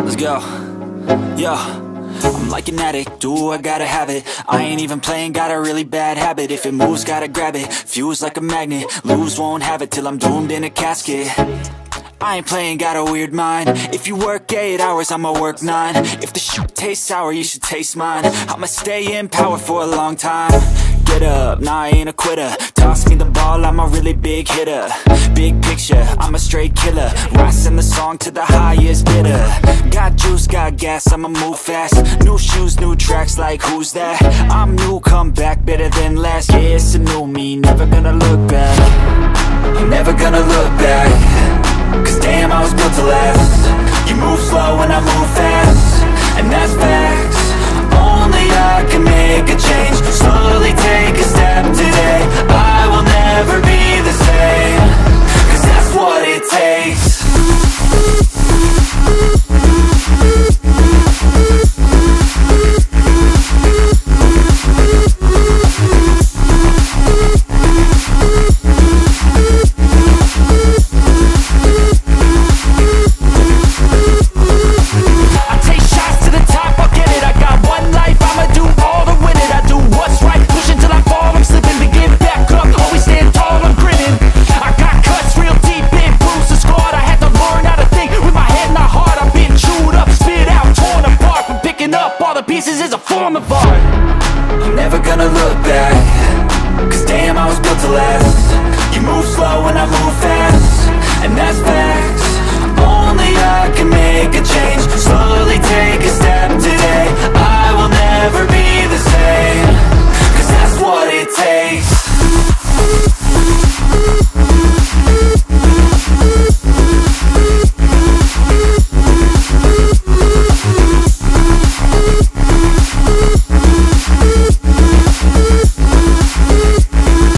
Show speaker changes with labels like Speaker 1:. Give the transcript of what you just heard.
Speaker 1: Let's go. Yo, I'm like an addict, do I gotta have it. I ain't even playing, got a really bad habit. If it moves, gotta grab it, fuse like a magnet. Lose, won't have it till I'm doomed in a casket. I ain't playing, got a weird mind. If you work 8 hours, I'ma work 9. If the shit tastes sour, you should taste mine. I'ma stay in power for a long time. Get up, nah, I ain't a quitter. Toss me the ball, I'm a really big hitter. Big picture, I'm a straight killer. Rising the song to the highest bidder. Got juice, got gas, I'ma move fast. New shoes, new tracks, like who's that? I'm new, come back, better than last. Yeah, it's a new me, never gonna look back. I'm never gonna look back. Cause damn, I was built to last. You move slow and I move fast, and that's facts. Only I can make a change. Slowly take a step today. I will never be the same. Cause that's what it takes. Pieces is a form of art. I'm never gonna look back. Cause damn, I was built to last. You move slow and I move fast, and that's